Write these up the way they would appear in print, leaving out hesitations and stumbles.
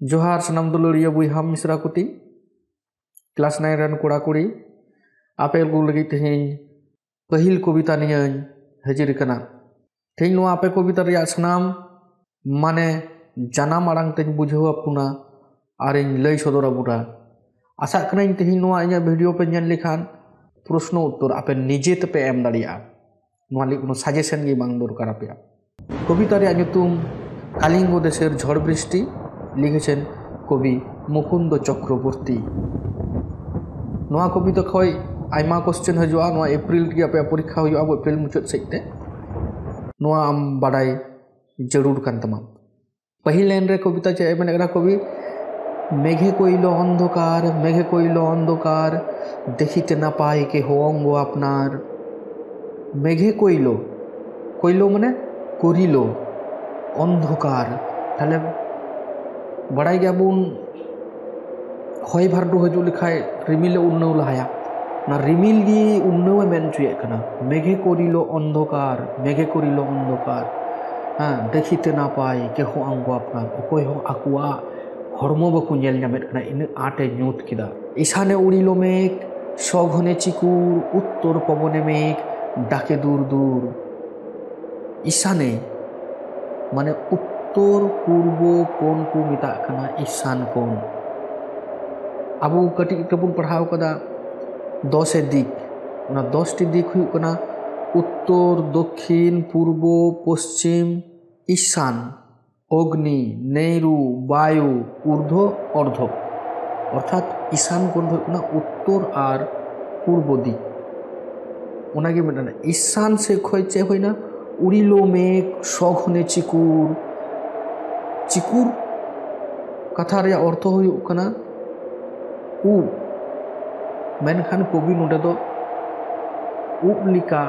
जोहार सनाम दुलड़िया बुहा मिश्रा कुटी class 9 run कोड़ा कुड़ी आपे को लगी तेहन पहिल कविता निये हजिर कना तेहन नो आपे कविता रिया सनाम माने जानाम आड़ांग तेन बुझाव पुना और लई सदर बुरा आशा कना तेहन नो इन भिडियो पे नेल लेखान प्रश्न उत्तर आपे निजे पे एम दाड़िया कोनो साजेशन गे बांग दरकार आपे कविता रिया नुतुम कालिंग देशेर झड़ बृष्टि लिखेছেন कवि मुकुंद चक्रवर्ती नोआ कविता खय आयमा क्वेश्चन हजुआ नोआ एप्रिल की आपे परीक्षा हुआ अब एप्रिल मुचाद सेते नोआ आम बाडाय जरूर कान तमा पहिल लाइन रे कविता चे मेने कवि मेघे कोइलो अंधकार देखिते ना पाई के हो अंग आपनार मेघे कोइलो माने करिलो अंधकार ताहले बड़ाई गया बुन हय भार्डु हजू लिखाय रिमिल उन्नव लहाया ना रिमिल गी उन्नव मेन चुए कना मेघे करिलो अंधकार हाँ देखिते ना पाई के हो आंगो आपनार अकय हो आकुआ हरमो बाकु नेल नामेद कना इन आटे न्यूत किदा ईशाने उड़िलो मेघ सघने चिकुर उत्तर पवने मेघ डाके दूर दूर ईशाने माने उत्तर पूर्व कोण को मेता कना ईशान कोण अब कटी तबुन पढ़ाव कदा 10 दिक ना 10 टी दिक हुई कना उत्तर दक्षिण पूर्व पश्चिम ईशान अग्नि नैरु वायु ऊर्ध्व अर्ध अर्थात ईशान कोण हुई कना उत्तर और पूर्व दिक ओनागे मेटा ईशान से खय चे होइना उड़िलो मेघ सघने चिकुर चिकुर कथा रे अर्थ हुई कना उब मेनखान कवि नोडे दो उब लिका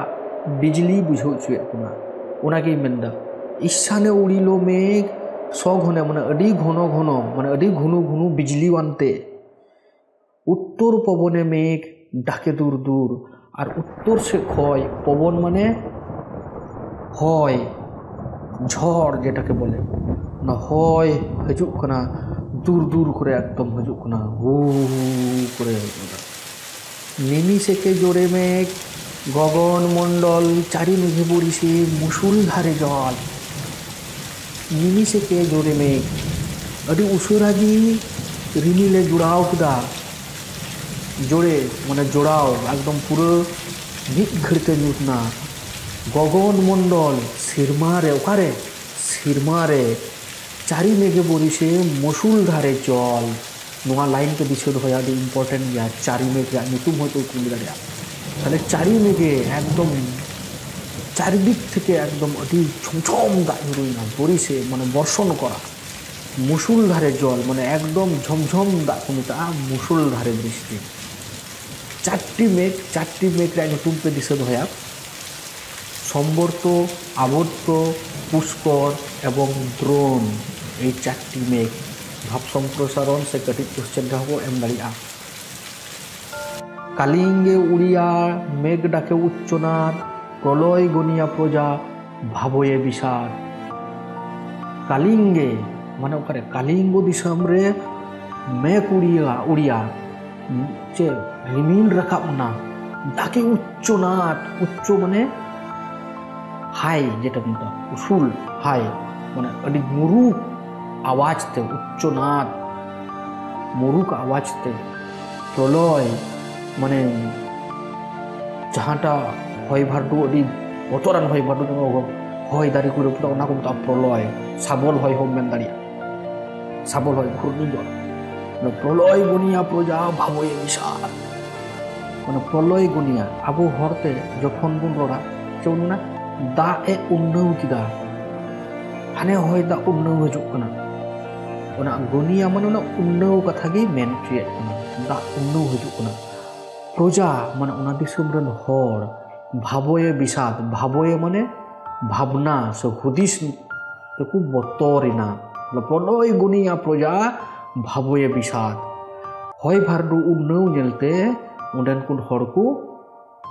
बिजली बुझो चुए कना ओनागे मेनदा ईशाने उड़िलो मेघ सघने माने अडी घन घन माने अडी घुनु घुनु बिजली वानते उत्तर पवने मेघ डाके दूर दूर और उत्तर से खय पवन माने हय झड़ जेटाके बोले ना हय हजु कना दूर दूर करे एकदम हजु कना हु करे निमी सेके जोड़े मेघ गगन मंडल चारि मेघे बड़िसे मुसुलधारे जल निमी सेके जोड़े मेघ अडी उसुरागी रिमिले जुड़ाव किदा जोड़े माने जोड़ाव एकदम पूरा मिद घड़ते नुतना गगन मंडल सिरमारे ओकारे सिरमारे चारि मेघे बरिसे मुसुलधारे जल नोआ लाइन के दिशे होया दी इम्पोर्टेंट गया चारि मेघ रे नुतुम हयतो कुल दाड़िया ताहले चारि मेघे एकदम चारिदिक थेके एकदम अति झमझम दाग झुरुइना बरिसे माने बर्षण करा मुसुलधारे जल माने एकदम झमझम दाग को मेता मुसुलधारे बृष्टि चारटी मेघ रे नुतुम पे दिशे होया सम्बर्त आवर्त पुष्कर एवं द्रोण ये चारटी मेघ भाव सम्प्रसारण से कटिक क्वेश्चन को एम दाड़िया कालिंगे उड़िया मेघ डाके उच्चनाद प्रलय गनिया प्रजा भावये विषाद कालिंगे माने ओकारे कालिंग दिसम रे मेघ उड़िया चे रिमिल राकाबना डाके उच्चनाद उच्च माने हाई जेटा बोलता उसूल हाई माने अड़ी मुरुक आवाज ते उच्चनाद मुरुक आवाज ते प्रलय माने जहाँटा हय भार्डु अड़ी बतरान हय भार्डु हय दारी को पुरा ओना को मता प्रलय साबल हय हम मेन दाड़िया साबल हय घूर्णिझड़ प्रलय गनिया प्रजा भावये विषाद माने प्रलय गनिया आबो हरते जखन बुन रड़ा चौना दा ए उन्नव किदा हाने हय दा उन्नव हजु कना ओना गनिया माने ओना उन्नव कथा गे मेन चुए दा उन्नव हजु कना प्रजा माने ओना दिसम रन हर भावये विषाद भावये माने भावना से हुदिस तेकु बतरिना प्रलय गनिया प्रजा भावये विषाद हय भार्डु उन्नव नेलते ओंडेन कुन हर को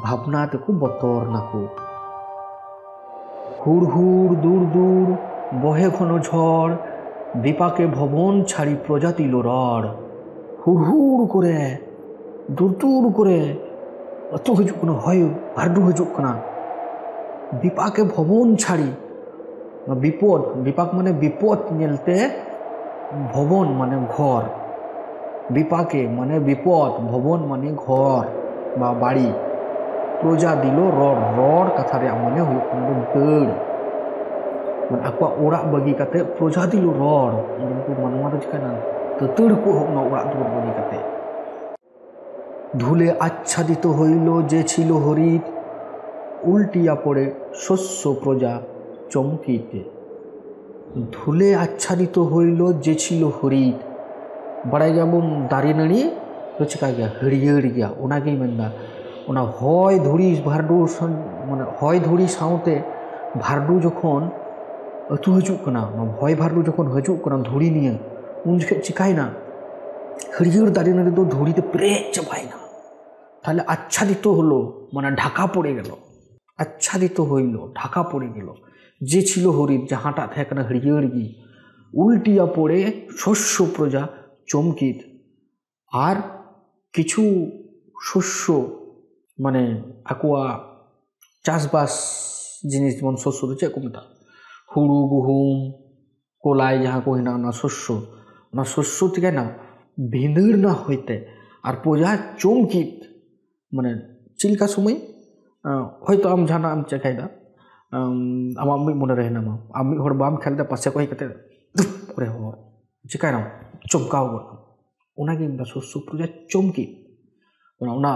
भावना तेकु बतर नाकु हुड़ हुड़ दूर दूर बहे घन झड़ বিপাকে ভবন ছাড়ি প্রজা দিল রড়। হুড়হুড় করে দূর দূর করে অত হিজুক কানা, হয় ভার্ডু হিজুক কানা। বিপাকে ভবন ছাড়ি বিপদ, বিপাক মানে বিপদ নেলতে, ভবন মানে ঘর, বিপাকে মানে বিপদ, ভবন মানে ঘর বা বাড়ি, প্রজা দিল রড়। রড় কাথা ᱨᱮᱭᱟᱜ মানে ᱦᱩᱭᱩᱜ ᱠᱟᱱᱟ ᱫᱟᱹᱲ, মানে ᱟᱠᱚᱣᱟᱜ ᱚᱲᱟᱜ ᱵᱟᱹᱜᱤ ᱠᱟᱛᱮ প্রজা দিল রড়, উनको মানওয়া ᱫᱚ ᱪᱤᱠᱟᱹᱭᱱᱟ দাᱹড় ᱠᱚ ᱮᱦᱚᱵ ᱮᱱᱟ ᱚᱲᱟᱜ ᱫᱩᱣᱟᱹᱨ ᱵᱟᱹᱜᱤ ᱠᱟᱛᱮ। ধুলে আচ্ছাদিত হইল যে ছিল হরিত, উল্টিয়া পড়ে শস্য প্রজা চমকিতে। ধুলে আচ্ছাদিত হইল যে ছিল হরিত, ᱵᱟᱲᱟᱭ ᱜᱮᱭᱟᱵᱚᱱ ᱫᱟᱨᱮ ᱱᱟᱹᱲᱤ ᱫᱚ ᱪᱤᱠᱟ ᱜᱮᱭᱟ, ᱦᱟᱹᱨᱭᱟᱹᱲ ᱜᱮᱭᱟ। ᱚᱱᱟᱜᱤᱧ ᱢᱮᱱᱫᱟ, ᱚᱱᱟ ᱦᱚᱭ ᱫᱷᱩᱲᱤ ᱵᱷᱟᱨᱰᱩ মানে ᱦᱚᱭ ᱫᱷᱩᱲᱤ ᱥᱟᱶᱛᱮ ᱵᱷᱟᱨᱰᱩ ᱡᱚᱠᱷᱚᱱ ᱟᱹᱛᱩ ᱦᱤᱡᱩᱜ ᱠᱟᱱᱟ, ᱦᱚᱭ ᱵᱷᱟᱨᱰᱩ ᱡᱚᱠᱷᱚᱱ ᱦᱤᱡᱩᱜ ᱠᱟᱱᱟ ᱫᱷᱩᱲᱤ নিয়ে, উন ᱡᱚᱠᱷᱮᱡ চিকায়না হরিয়ার দাড়ি নাড়ি তো ধুড়িতে পেরেক চাপায়না। তাহলে আচ্ছাদিত হলো মানে ঢাকা পড়ে গেল, আচ্ছাদিত হইল ঢাকা পড়ে গেল যে ছিল হরিত, যাহাটা থাকে না হরিয়ার গি, উল্টিয়া পড়ে শস্য প্রজা চমকিত। আর কিছু শস্য মানে আকুয়া চাষবাস জিনিস, যেমন শস্য তো চেক মেতা, হুড়ু গুহুম কোলাই যাহা কহি না, না শস্য, না শস্য থেকে না ভিঁদড় না হইতে আর প্রজা চমকিত। মানে চিলকা সময় হয়তো আম ᱡᱟᱦᱟᱱᱟᱜ ᱟᱢ ᱪᱮᱠᱟᱭᱫᱟ, ᱟᱢᱟᱜ ᱢᱤᱫ ᱢᱚᱱᱮ ᱨᱮ ᱦᱮᱱᱟᱢᱟ, ᱟᱢ ᱢᱤᱫ ᱦᱚᱲ ᱵᱟᱢ ᱠᱷᱮᱞᱫᱟ, ᱯᱟᱥᱮ ᱠᱚ ᱦᱮᱡ ᱠᱟᱛᱮ করে হওয়ার চিকায়নাম চমকাও গেলাম। ওনাকে শস্য প্রজা চমকিত, ওনা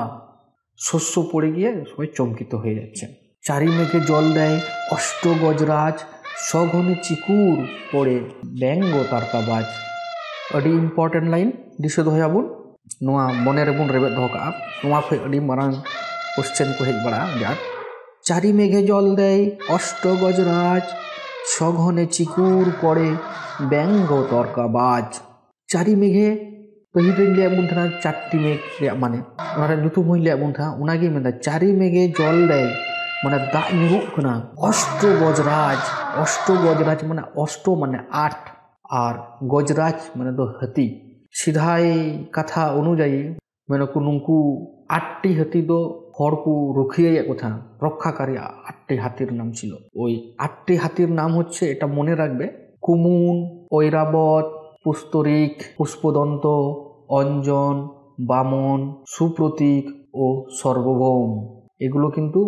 শস্য পড়ে গিয়ে সবাই চমকিত হয়ে যাচ্ছে। চারি মেঘে জল দেয় অষ্ট গজরাজ, সঘনে চিকুর পড়ে ব্যঙ্গ তারকাবাজ। আᱹᱰᱤ ইম্পর্টেন্ট লাইন দিশে দᱚᱦᱚᱭᱟᱵᱚᱱ, ᱱᱚᱣᱟ ᱢᱚᱱᱮ ᱨᱮᱵᱚᱱ ᱨᱮᱵᱮᱫ ᱫᱚᱦᱚ ᱠᱟᱜᱼᱟ, ᱱᱚᱣᱟ ᱠᱷᱚᱡ ᱟᱹᱰᱤ ᱢᱟᱨᱟᱝ কোশ্চেন কো হেজ বাড়া যাক। চারি মেঘে জল দেয় অষ্ট গজরাজ, সঘনে চিকুর পড়ে ব্যঙ্গ তর্কাবাজ। চারি মেঘে ᱯᱟᱹᱦᱤᱞ ᱨᱮᱧ ᱞᱟᱹᱭᱟᱫ ᱵᱚᱱ ᱛᱟᱦᱮᱱᱟ ᱪᱟᱨᱴᱤ ᱢᱮঘ ᱨᱮᱭᱟᱜ ᱢᱟᱱᱮ, ᱚᱱᱟ ᱨᱮᱭᱟᱜ ᱧᱩᱛᱩᱢ ᱦᱚᱧ ᱞᱟᱹᱭᱟᱫ ᱵᱚᱱ ᱛᱟᱦᱮᱱᱟ, ᱚᱱᱟᱜᱮᱧ ᱢᱮᱱᱫᱟ ᱪᱟরি মেঘে জল দেয় মানে দাগ ᱧᱩᱨᱩᱜ ᱠᱟᱱᱟ। অষ্ট গজরাজ, অষ্ট গজরাজ মানে অষ্ট মানে আট, আর গজরাজ মানে তো হাতি। সিধাই কথা অনুযায়ী মানে নুঙ্কু আটটি হাতি তো হড় কো রুখিয়ে কথা, রক্ষাকারী আটটি হাতির নাম ছিল। ওই আটটি হাতির নাম হচ্ছে, এটা মনে রাখবে, কুমুন, ঐরাবত, পুস্তরিক, পুষ্পদন্ত, অঞ্জন, বামন, সুপ্রতীক ও সর্বভৌম। এগুলো কিন্তু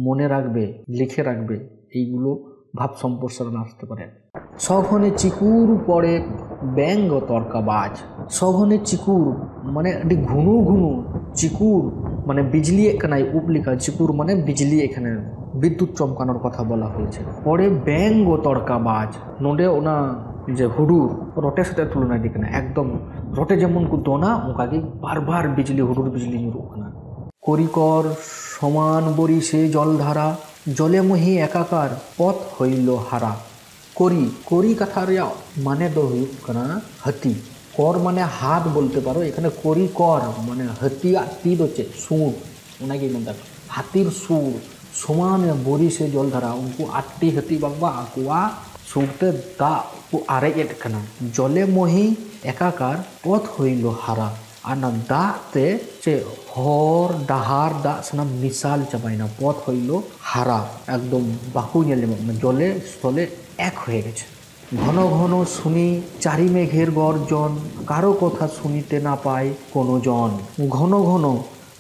মনে রাখবে, লিখে রাখবে, এইগুলো ভাব সম্প্রসারণ আসতে পারে। সঘনে চিকুর পড়ে ব্যঙ্গ তর্কাবাজ। সঘনে চিকুর মানে আᱹᱰᱤ ঘুনু ঘুনু, চিকুর মানে বিজলিয়ে কানাই উপলিকা, চিকুর মানে বিজলি, এখানে বিদ্যুৎ চমকানোর কথা বলা হয়েছে। পরে ব্যঙ্গ তর্কাবাজ, নোডে ওনা যে হুডুর রটের সাথে তুলনা দিকে না, একদম রটে যেমন কো দোনা ওকাগে বারবার বিজলি হুডুর বিজলি ᱧᱩᱨᱩᱜ ᱠᱟᱱᱟ। করিকর সমান বরিশে জলধারা, জলে মহি একাকার পথ হইল হারা। করি, করি কাথা রেয়াগ মানে দো হুᱭᱩᱜ ᱠᱟᱱᱟ হাতি। কর মানে হাত বলতে পারো, এখানে করি কর মানে হাতিয়ার তি দো চে সুর, ওনাকে মেনদা হাতির সুর। সমান বরিশে জলধারা, উনকু আটটি হাতি বাবা আকুয়া সুরতে দাগ কো আরেজ কানা। জলে মহি একাকার পথ হইল হারা, আর না দাগতে চে হর ডাহার দাগ সানাম মিশাল চাবাইনা, পথ হইল হারা, একদম বাকু নেলে জলে স্থলে এক হয়ে গেছে। ঘন ঘন শুনি চারি মেঘের গর্জন, কারো কথা শুনিতে না পায় কোনো জন। ঘন ঘন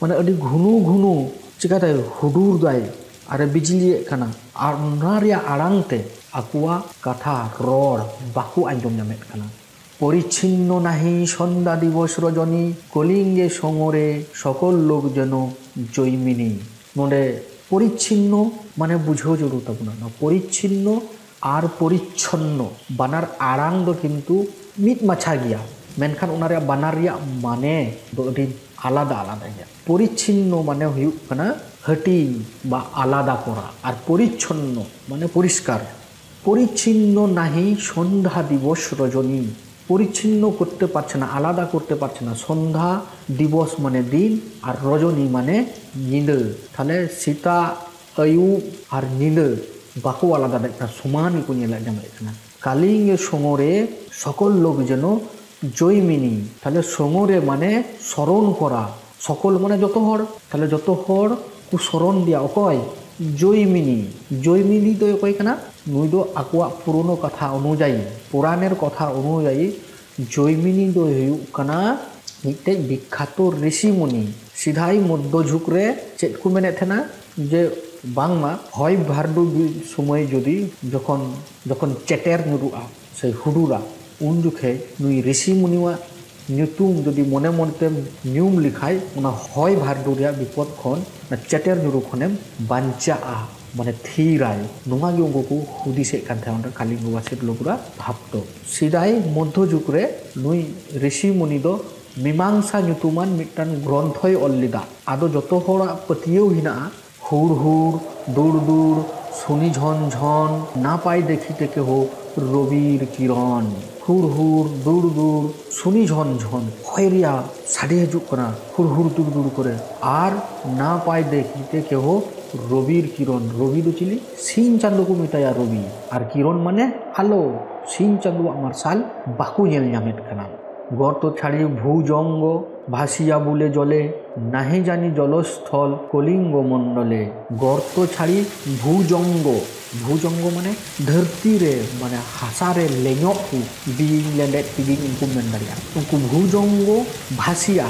মানে আᱹᱰᱤ ঘুনু ঘুনু চিকাতে হুডুর দায় আর বিজলি কানা, আর ওনা রেᱭᱟᱜ আড়াং তে আকুয়া কাথা রড় বাকু আঞ্জম ᱧᱟᱢᱮᱫ কানা। পরিচ্ছিন্ন নাহি সন্ধ্যা দিবস রজনী, কলিঙ্গে সমরে সকল লোক যেন জৈমিনী। নোডে পরিচ্ছিন্ন মানে বুঝেও জরুর তাবনা না, পরিচ্ছিন্ন আর পরিচ্ছন্ন বানার আড়াং দো কিন্তু মিদ মাছা গিয়া, মেনখান ওনা রেᱭᱟᱜ বানার রেᱭᱟᱜ মানে দো আᱹᱰᱤ আলাদা আলাদা গিয়া। পরিচ্ছিন্ন মানে হুᱭᱩᱜ ᱠᱟᱱᱟ হাটিং বা আলাদা করা, আর পরিচ্ছন্ন মানে পরিষ্কার। পরিচ্ছিন্ন নাহি সন্ধ্যা দিবস রজনী, পরিচ্ছিন্ন করতে পারছে না, আলাদা করতে পারছে না। সন্ধ্যা দিবস মানে দিন, আর রজনী মানে নিদে। তাহলে সীতা আয়ুব আর নিদে বাকু আলাদা দেখা, সমানই কো ᱧᱮᱞ ᱧᱟᱢᱮᱫ ᱠᱟᱱᱟ। কালিঙ্গে সমরে সকল লোক যেন জৈমিনী, তাহলে সঙরে মানে স্মরণ করা, সকল মানে যত হর, তাহলে যত হর কু স্মরণ দিয়া অকয় জৈমিনী। জৈমিনী ᱫᱚ ᱚᱠᱚᱭ ᱠᱟᱱᱟ? ᱱᱩᱭ ᱫᱚ ᱟᱠᱚᱣᱟᱜ ᱯᱩᱨᱳᱱᱳ ᱠᱟᱛᱷᱟ ᱚᱱᱩᱡᱟᱭᱤ, ᱯᱩᱨᱟণের কথা অনুযায়ী জৈমিনী ᱫᱚ ᱦᱩᱭᱩᱜ ᱠᱟᱱᱟ ᱢᱤᱫᱴᱮᱡ বিখ্যাত ঋষিমুনি। সিধাই মধ্যযুগ রে চেদ কো মেনে থানা যে বাংমা হয় ভার্ডু সময় যদি যখন যখন চেটের ᱧᱩᱨᱩᱜᱼᱟ সেই হুডুরা উন জুখে নুই ঋষিমুনিওয়া nyutum যদি মনে মনতে নিয়ম লিখায় ওনা হয় ভার্ডু রিয়া বিপদ খন না চেটের ᱧᱩᱨᱩ খনেম বাঞ্চাআ মানে থিরাই নোয়া গে উঙ্গো কো হুদিসে কান থায় ওনা কালিঙ্গ বাসিক লোকরা ভাবতো। সিদাই মধ্যযুগ রে নুই ঋষিমুনি দ মীমাংসা nyutuman মিটান গ্রন্থই অল্লিদা। আদো যত হড়া পতিয়েও হিনা হুড় হুড় দূর দূর শুনি ঝন ঝন না পাই দেখিতে কেহ রবির কিরণ। হুড় হুড় দূর দূর শুনি ঝন ঝন হয় রিয়া সাড়ে হিজুগ কানা হুড় হুড় দূর দূর করে আর না পাই দেখিতে কেহ রবির কিরণ। রবি দো চিলি সিন চাঁদো কো মেতায়া রবি, আর কিরণ মানে আলো। সিন চাঁদোয়াগ মার্শাল বাকু ñᱮᱞ ᱧᱟᱢᱮᱫ কানা। গর্ত ছাড়ি ভূজঙ্গ ভাসিয়া বুলে জলে নাহি জানি জলস্থল কলিঙ্গ মণ্ডলে। গর্ত ছাড়ি ভূজঙ্গ, ভূজঙ্গ মানে ধরती রে মানে হাসারে লেñok ku biing lendet biing unku men daria unku ভূজঙ্গ ভাসিয়া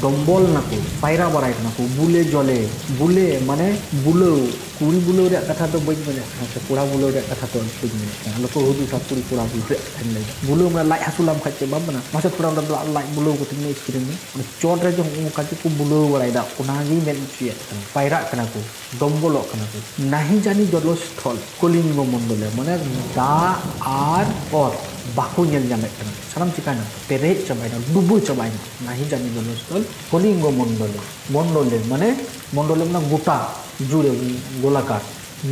দম্বল নাকো পায়রা বাড়াই নাকো বুলে জলে। বুলে মানে বুলো কুড়ি বুলো রে কথা তো বই মানে কোড়া বুলো রে কথা তো বই মানে আলো তো হুদু সব কুড়ি কোড়া বুলো রে থাকলে বুলো মানে লাই হাসুলাম খাইতে বাবনা মাসে কোড়া লাই বুলো ko tinne experience মানে চট রে যে কাছে কো বুলো বাড়াই দা ওনাগি মেন চিয়ে পায়রা কানা কো দম্বলক কানা কো নাহি জানি জলস্থল কলিঙ্গ মণ্ডলে মানে দা আর অত Baku ñel ñamet kana saram chikana pere chabaina dubu chabaina nahi jani জলস্থল কলিঙ্গ মণ্ডলে। মণ্ডলে মানে মণ্ডলে মানে গোটা জুড়ে গোলাকার।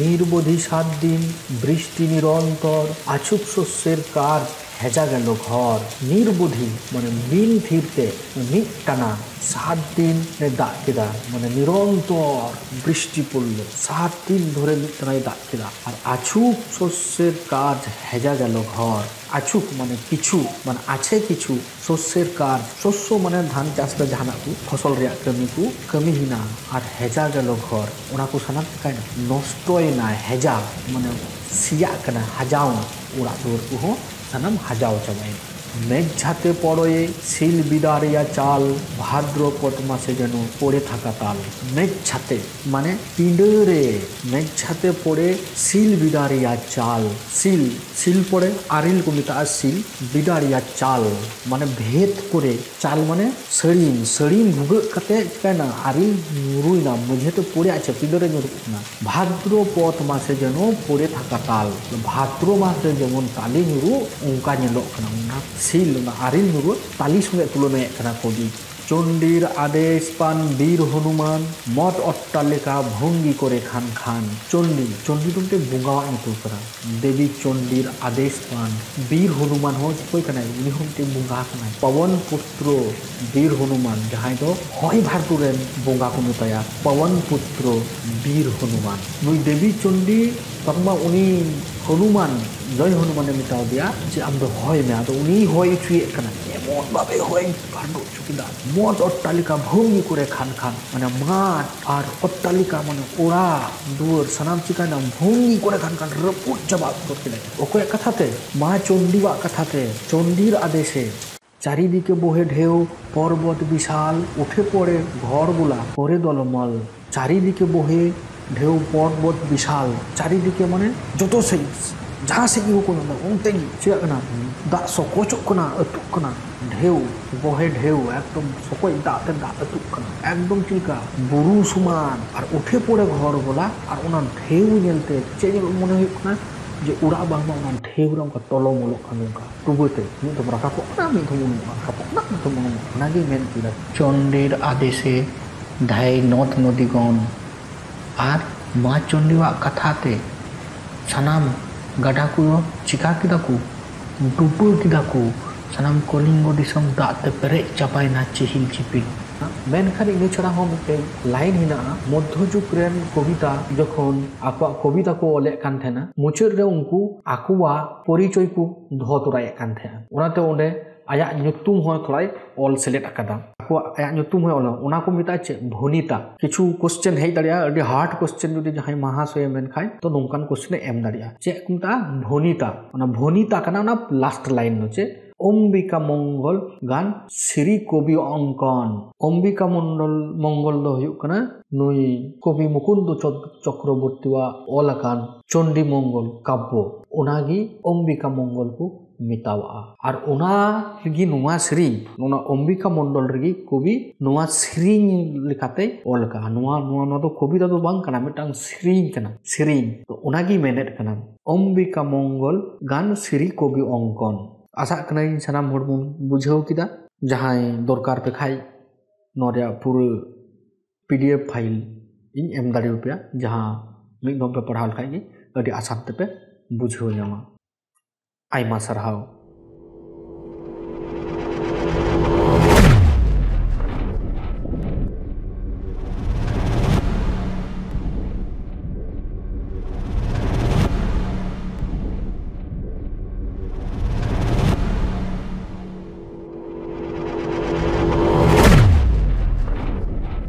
নির্বোধি 7 দিন বৃষ্টি নিরন্তর আছুক শস্যের কার হেজা গেল ঘর। নির্বোধি মানে বিন থিরতে টানা 7 দিন দাগ কেদা মানে নিরন্তর বৃষ্টি পড়লো 7 দিন ধরে টানায় দাগ কেদা। আর আছুক শস্যের কাজ হেজা গেল ঘর। আছুক মানে কিছু মানে আছে কিছু, শস্যের কাজ শস্য মানে ধান চাষ রে জাহানাক কো ফসল রে কামি কো কামি হিনা। আর হেজা গেল ঘর ওনা কো সানাম কাই নষ্টই না হেজা মানে সিয়া কানা হাজাও ওরা দূর কো সানাম হাজাও চাবাই। মেঘঝাতে পড়ে শিল বিদারিয়া চাল ভাদ্রপদ মাসে যেন পড়ে থাকা তাল। মেঘঝাতে মানে পিঁড়ে, মেঘঝাতে পড়ে শিল বিদারিয়া চাল। শিল শিল পড়ে আরিল কো মেতা শিল বিদারিয়া চাল মানে ভেদ করে চাল মানে সড়িন সড়িন ভুগে কাতে কেনা আরিল নুরুই না মেঝেতে পড়ে আছে পিঁড়ে নুরুক না। ভাদ্রপদ মাসে যেন পড়ে থাকা তাল, ভাদ্র মাসে যেমন তালি নুরু অঙ্কা ñelok kana না শিল না আরিল নুরু তালি সঙ্গে তুলনায় কানা কবি। চণ্ডীর আদেশ পান বীর হনুমান মঠ অট্টালিকা ভঙ্গি করে খান খান। চণ্ডী চণ্ডী বলতে বঙ্গাওয়াগ nyutum kana দেবী চণ্ডীর আদেশ পান বীর হনুমান হো কই kana উনি হতে বঙ্গা kana পবন পুত্র বীর হনুমান যাহাই দো হয় ভারতু রেন বঙ্গা কো মেতায়া পবন পুত্র বীর হনুমান। নুই দেবী চণ্ডী তকমা উনি হনুমান জয় হনুমানে মেটাও দিয়া যে আমরা হয় মে আদো উনি হয় চুয়ে কানা এমন ভাবে হয় ভান্ডো চুকিদা মঠ অট্টালিকা ভঙ্গি করে খান খান মানে মাঠ আর অট্টালিকা মানে ওরা দুয়ার সানাম চিকানা ভঙ্গি করে খান খান রপুট জবাব করতে লাগে। ওকে কথাতে মা চণ্ডীবা কথাতে চণ্ডীর আদেশে চারিদিকে বহে ঢেউ পর্বত বিশাল উঠে পড়ে ঘরগুলা করে দলমল। চারিদিকে বহে ঢেউ পর্বত বিশাল, চারিদিকে মানে যত সেই যাহা সে কি কোনো উনতে চিয়া না দা সকোচক না আতুক না ঢেউ বহে ঢেউ একদম সকই দাতে দা আতুক না একদম চিকা বুরু সমান আর উঠে পড়ে ঘরগুলা আর ওনা ঢেউ ñelte চে মনে হয় না যে উড়া বাংমা ওনা ঢেউ রংকা তলমলক কানুকা টুবতে নি তো রাকাপক না নি তো মন রাকাপক না তো মন নাগি মেন কিরা। চণ্ডীর আদেশে ধাই নদ নদীগণ আর মা চণ্ডীওয়াগ কাথাতে সানাম গাডা को चिका किदा को डुबो किदा को sanam Kolinggo disam dak te perek capaina chihil chipil मेनखान इन छड़ा हम मिट्टे लाइन हिना मध्यजुग रेन कविता जखन आको कविता को ओले कान थेना मुचाद रे उनको आकुआ परिचय को दोह तोराये कान थेना ओनाते ओंडे आया nyutum हो थोड़ाई ऑल सेलेक्ट अकादा आको आया nyutum हो ऑल ओना को मिता चे भनिता किछु क्वेश्चन है दरिया अडी हार्ड क्वेश्चन जुदी जहां महाशय मेनखाय तो नोंकान क्वेश्चन एम दरिया चे कुमता भनिता ओना भनिता काना ओना लास्ट लाइन नो चे अम्बिका मंगल गान श्री कवि अंकन अम्बिका मंगल दो हुयुग कना नुई कवि मुकुंद चक्रवर्तीवा ओलाकान चंडी मंगल काव्य ओनागी अम्बिका मंगल को मितावा और ओना रगी नुआ श्री ओना अम्बिका मंडल रगी कवि नुआ श्री लिखाते ओलका नुआ नुआ नुआ तो कविता तो बांग कना मिटांग श्री कना श्री तो ओनागी मेनेट कना अम्बिका मंगल गान श्री कवि अंकन आशा कनाई सानाम हर बन बुझाव किदा जहां दरकार पे खाई नोरिया पूरे पीडीएफ फाइल इन एम दाड़ी पे जहां मिद दम पे पढ़ाल खाई गे अडी आसान ते पे बुझाव ᱧᱟᱢᱟ आयमा सरहाव।